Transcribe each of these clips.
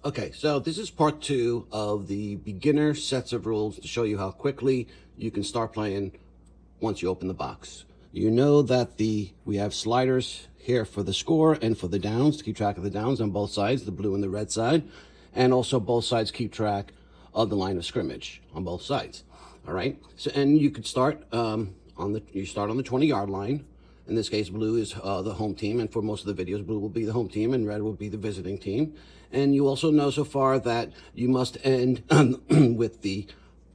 Okay, so this is part two of the beginner sets of rules to show you how quickly you can start playing once you open the box. You know that we have sliders here for the score and for the downs to keep track of the downs on both sides, the blue and the red side, and also both sides keep track of the line of scrimmage on both sides. All right, so and you could start you start on the 20-yard line. In this case, blue is the home team, and for most of the videos, blue will be the home team and red will be the visiting team. And you also know so far that you must end with the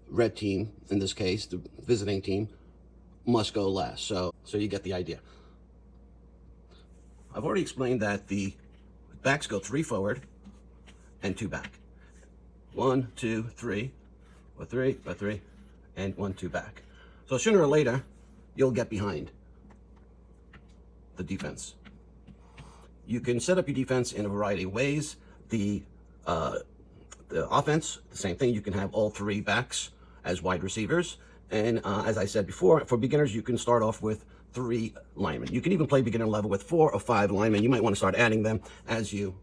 red team, in this case, the visiting team, must go last. So you get the idea. I've already explained that the backs go 3 forward and 2 back. 1, 2, 3, or 3, or 3, and 1, 2 back. So sooner or later, you'll get behind the defense. You can set up your defense in a variety of ways. The offense, the same thing. You can have all 3 backs as wide receivers. And as I said before, for beginners, you can start off with 3 linemen. You can even play beginner level with 4 or 5 linemen. You might want to start adding them as you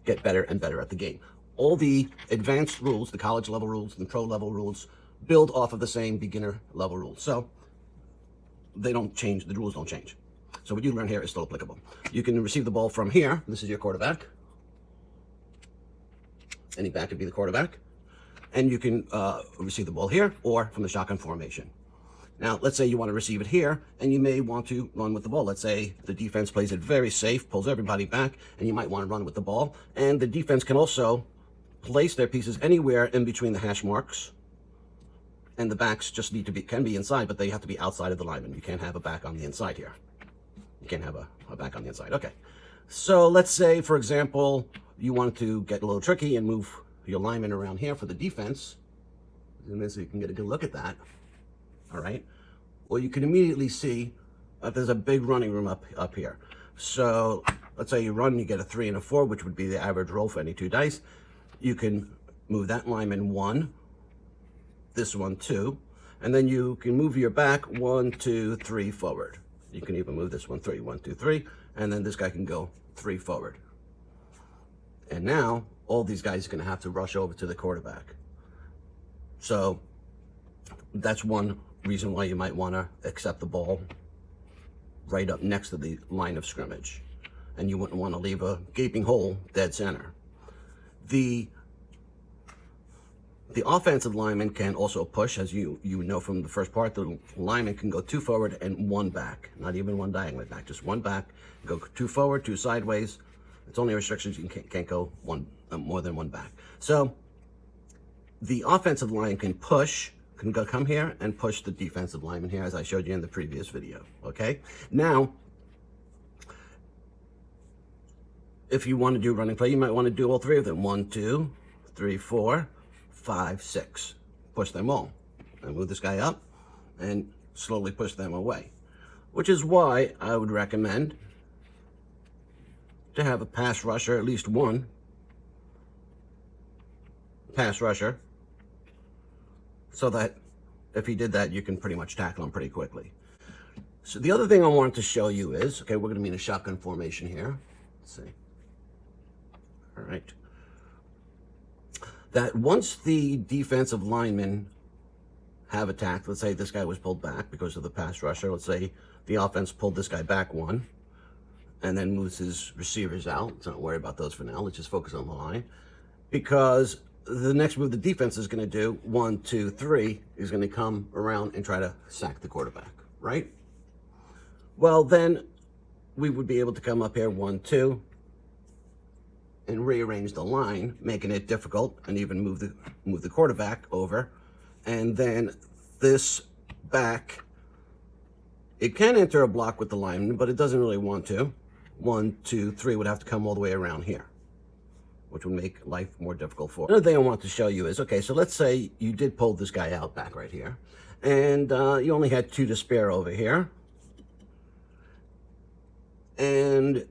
get better and better at the game. All the advanced rules, the college level rules and pro level rules, build off of the same beginner level rules. So they don't change, the rules don't change. So what you learn here is still applicable. You can receive the ball from here. This is your quarterback. Any back could be the quarterback. And you can receive the ball here or from the shotgun formation. Now, let's say you want to receive it here, and you may want to run with the ball. Let's say the defense plays it very safe, pulls everybody back, and you might want to run with the ball. And the defense can also place their pieces anywhere in between the hash marks. And the backs just need to be, can be inside, but they have to be outside of the lineman. You can't have a back on the inside here. You can't have a back on the inside. Okay. So let's say, for example, you want to get a little tricky and move your lineman around here for the defense. Zoom in so you can get a good look at that. All right. Well, you can immediately see that there's a big running room up here. So let's say you run, you get a 3 and a 4, which would be the average roll for any 2 dice. You can move that lineman 1, this one 2, and then you can move your back 1, 2, 3 forward. You can even move this one 3, 1, 2, 3, and then this guy can go 3 forward. And now all these guys are going to have to rush over to the quarterback. So that's one reason why you might want to accept the ball right up next to the line of scrimmage, and you wouldn't want to leave a gaping hole dead center. The offensive lineman can also push, as you know from the first part. The lineman can go 2 forward and 1 back, not even 1 diagonally back, just 1 back. Go 2 forward, 2 sideways. It's only restrictions, you can't go more than 1 back. So the offensive line can push, come here and push the defensive lineman here, as I showed you in the previous video. Okay, now if you want to do running play, you might want to do all 3 of them. 1, 2, 3, 4, 5, 6. Push them all and move this guy up and slowly push them away, which is why I would recommend to have a pass rusher, at least 1 pass rusher, so that if he did that, you can pretty much tackle him pretty quickly. So the other thing I wanted to show you is, okay, we're going to be in a shotgun formation here. Let's see. All right. That once the defensive linemen have attacked, let's say this guy was pulled back because of the pass rusher. Let's say the offense pulled this guy back 1 and then moves his receivers out. Let's not worry about those for now. Let's just focus on the line, because the next move the defense is going to do, 1, 2, 3, is going to come around and try to sack the quarterback, right? Well, then we would be able to come up here 1, 2, and rearrange the line, making it difficult, and even move the quarterback over. And then this back, it can enter a block with the lineman, but it doesn't really want to. 1, 2, 3 would have to come all the way around here, which would make life more difficult for. Another thing I want to show you is, okay, so let's say you did pull this guy out back right here, and you only had 2 to spare over here, and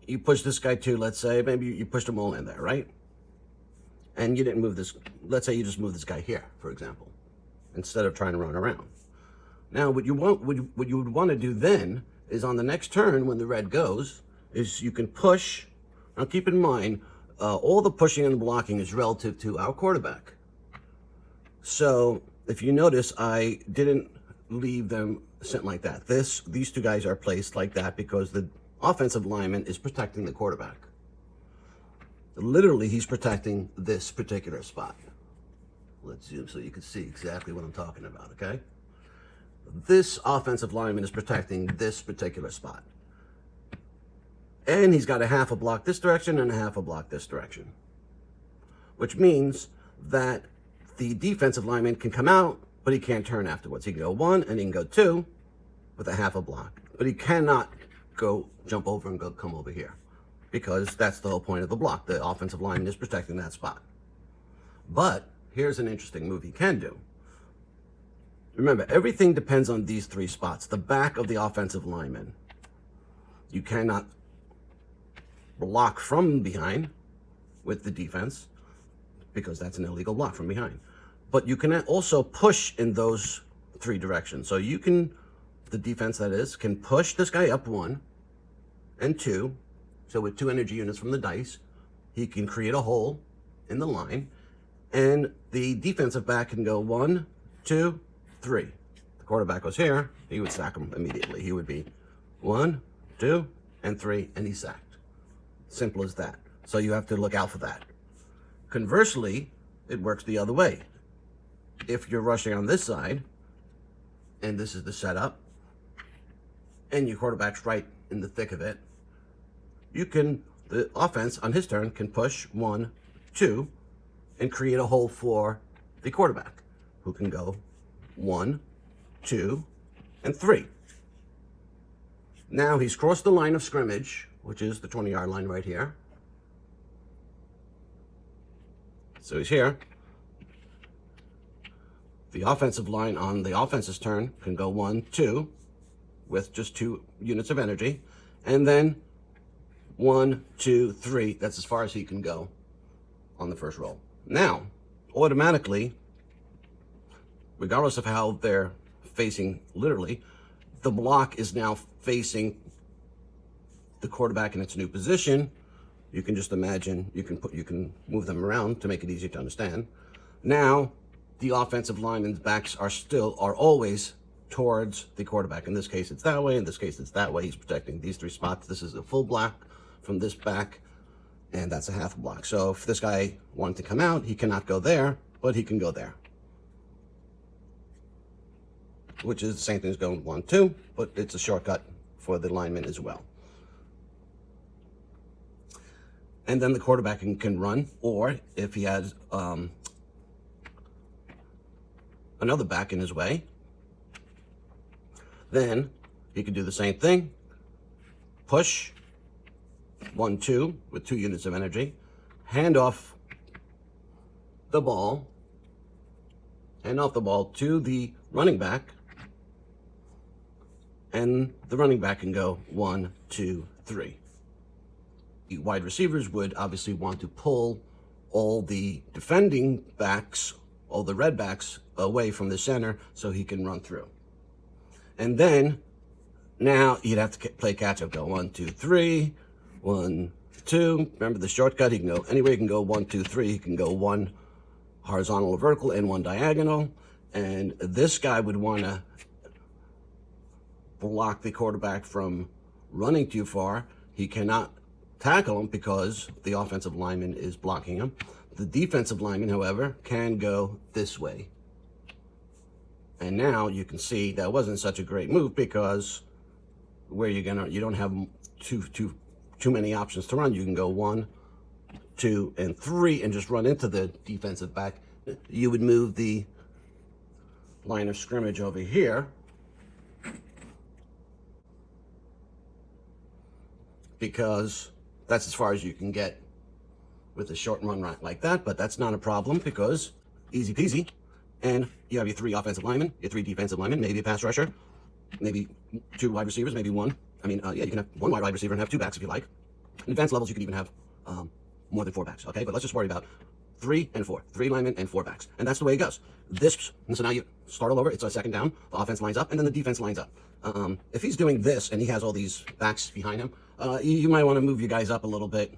you push this guy 2, let's say, maybe you pushed them all in there, right? And you didn't move this, let's say you just move this guy here, for example, instead of trying to run around. Now, what you would want to do then is on the next turn, when the red goes, is you can push Now keep in mind, all the pushing and the blocking is relative to our quarterback. So if you notice, I didn't leave them sent like that. These two guys are placed like that because the offensive lineman is protecting the quarterback. Literally, he's protecting this particular spot. Let's zoom so you can see exactly what I'm talking about, okay? This offensive lineman is protecting this particular spot. And he's got a half a block this direction and a half a block this direction. Which means that the defensive lineman can come out, but he can't turn afterwards. He can go 1 and he can go 2 with a half a block. But he cannot go jump over and come over here, because that's the whole point of the block. The offensive lineman is protecting that spot. But here's an interesting move he can do. Remember, everything depends on these 3 spots. The back of the offensive lineman. You cannot block from behind with the defense, because that's an illegal block from behind. But you can also push in those 3 directions. So you can, the defense that is, can push this guy up 1 and 2. So with 2 energy units from the dice, he can create a hole in the line. And the defensive back can go 1, 2, 3. The quarterback goes here, he would sack him immediately. He would be 1, 2, and 3, and he's sacked. Simple as that. So you have to look out for that. Conversely, it works the other way. If you're rushing on this side, and this is the setup, and your quarterback's right in the thick of it, the offense on his turn can push 1, 2, and create a hole for the quarterback, who can go 1, 2, and 3. Now he's crossed the line of scrimmage, which is the 20-yard line right here. So he's here. The offensive line on the offense's turn can go 1, 2, with just 2 units of energy, and then 1, 2, 3. That's as far as he can go on the first roll. Now, automatically, regardless of how they're facing literally, the block is now facing the quarterback in its new position. You can just imagine, you can move them around to make it easier to understand. Now, the offensive linemen's backs are always towards the quarterback. In this case, it's that way. In this case, it's that way. He's protecting these 3 spots. This is a full block from this back, and that's a half a block. So if this guy wanted to come out, he cannot go there, but he can go there, which is the same thing as going 1, 2, but it's a shortcut for the lineman as well. And then the quarterback can run, or if he has another back in his way, then he can do the same thing. Push 1, 2 with 2 units of energy, hand off the ball to the running back, and the running back can go 1, 2, 3. The wide receivers would obviously want to pull all the defending backs, all the red backs, away from the center so he can run through. And then now you'd have to play catch up. Go 1, 2, 3, 1, 2. Remember the shortcut, he can go anywhere. He can go 1, 2, 3. He can go 1 horizontal or vertical and 1 diagonal. And this guy would want to block the quarterback from running too far. He cannot tackle him because the offensive lineman is blocking him. The defensive lineman, however, can go this way. And now you can see that wasn't such a great move, because you don't have too many options to run. You can go 1, 2, and 3 and just run into the defensive back. You would move the line of scrimmage over here, because that's as far as you can get with a short run right like that. But that's not a problem, because easy peasy. And you have your 3 offensive linemen, your 3 defensive linemen, maybe a pass rusher, maybe 2 wide receivers, maybe 1. You can have 1 wide receiver and have 2 backs if you like. In advanced levels, you could even have more than 4 backs, okay? But let's just worry about 3 and 4. 3 linemen and 4 backs. And that's the way it goes. So now you start all over. It's a second down. The offense lines up, and then the defense lines up. If he's doing this and he has all these backs behind him, you might want to move your guys up a little bit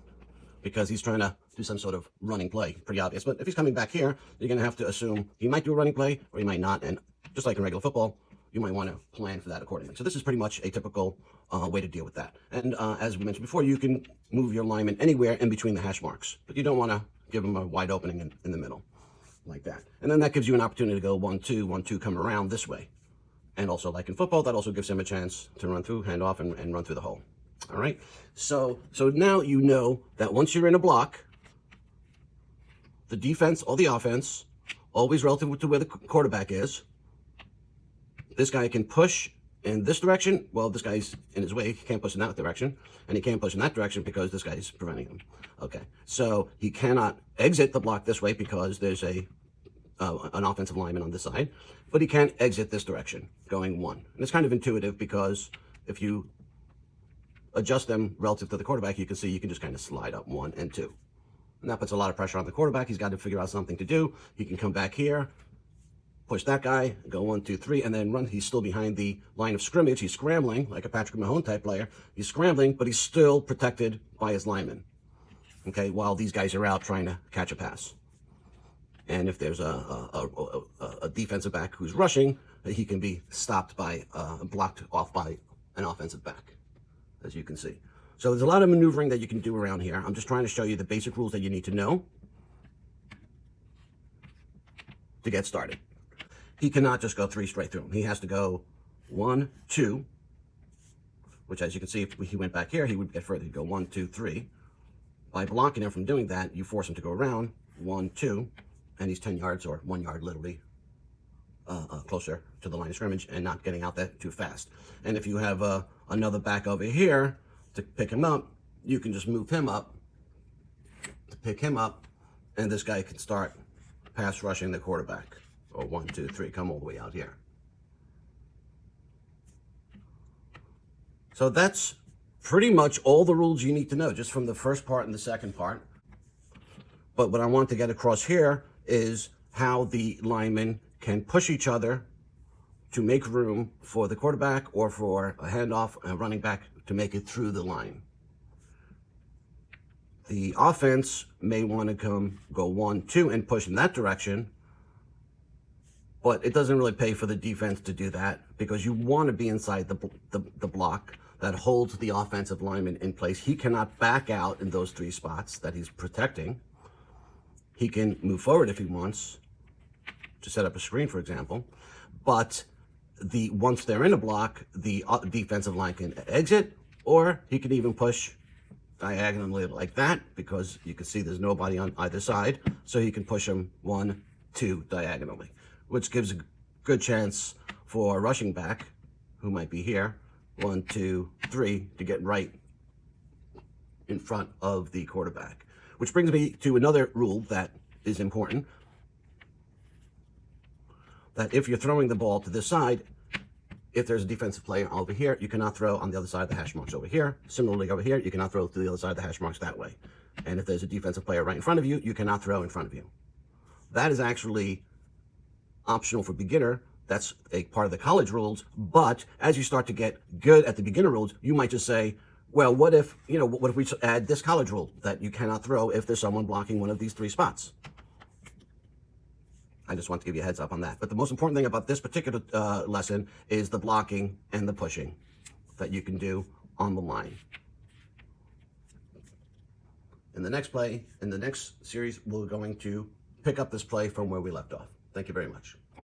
because he's trying to do some sort of running play. Pretty obvious. But if he's coming back here, you're going to have to assume he might do a running play or he might not. And just like in regular football, you might want to plan for that accordingly. So this is pretty much a typical way to deal with that. And as we mentioned before, you can move your lineman anywhere in between the hash marks, but you don't want to give them a wide opening in the middle like that. And then that gives you an opportunity to go 1-2, 1-2, come around this way. And also, like in football, that also gives him a chance to run through, hand off, and run through the hole. All right? So now you know that once you're in a block, the defense or the offense, always relative to where the quarterback is, this guy can push in this direction. Well, this guy's in his way. He can't push in that direction. And he can't push in that direction because this guy's preventing him. Okay. So he cannot exit the block this way because there's an offensive lineman on this side. But he can't exit this direction, going 1. And it's kind of intuitive because if you adjust them relative to the quarterback, you can see you can just kind of slide up 1 and 2. And that puts a lot of pressure on the quarterback. He's got to figure out something to do. He can come back here, push that guy, go 1, 2, 3, and then run. He's still behind the line of scrimmage. He's scrambling, like a Patrick Mahone type player. He's scrambling, but he's still protected by his lineman, okay, while these guys are out trying to catch a pass. And if there's a defensive back who's rushing, he can be stopped by, blocked off by an offensive back, as you can see. So there's a lot of maneuvering that you can do around here. I'm just trying to show you the basic rules that you need to know to get started. He cannot just go 3 straight through him. He has to go 1, 2, which, as you can see, if he went back here, he would get further. He'd go 1, 2, 3. By blocking him from doing that, you force him to go around 1, 2, and he's 10 yards or 1 yard literally closer to the line of scrimmage and not getting out that too fast. And if you have another back over here to pick him up, you can just move him up to pick him up, and this guy can start pass rushing the quarterback. Or 1, 2, 3, come all the way out here. So that's pretty much all the rules you need to know, just from the first part and the second part. But what I want to get across here is how the linemen can push each other to make room for the quarterback or for a handoff, a running back to make it through the line. The offense may want to go 1, 2 and push in that direction, but it doesn't really pay for the defense to do that because you want to be inside the block that holds the offensive lineman in place. He cannot back out in those 3 spots that he's protecting. He can move forward if he wants to set up a screen, for example, but once they're in a block, the defensive line can exit, or he can even push diagonally like that because you can see there's nobody on either side, so he can push him 1, 2 diagonally, which gives a good chance for a rushing back who might be here, 1, 2, 3, to get right in front of the quarterback. Which brings me to another rule that is important, that if you're throwing the ball to this side, if there's a defensive player over here, you cannot throw on the other side of the hash marks over here. Similarly, over here, you cannot throw to the other side of the hash marks that way. And if there's a defensive player right in front of you, you cannot throw in front of you. That is actually optional for beginner. That's a part of the college rules. But as you start to get good at the beginner rules, you might just say, well, what if we add this college rule that you cannot throw if there's someone blocking one of these 3 spots? I just want to give you a heads up on that. But the most important thing about this particular lesson is the blocking and the pushing that you can do on the line. In the next series, we're going to pick up this play from where we left off. Thank you very much.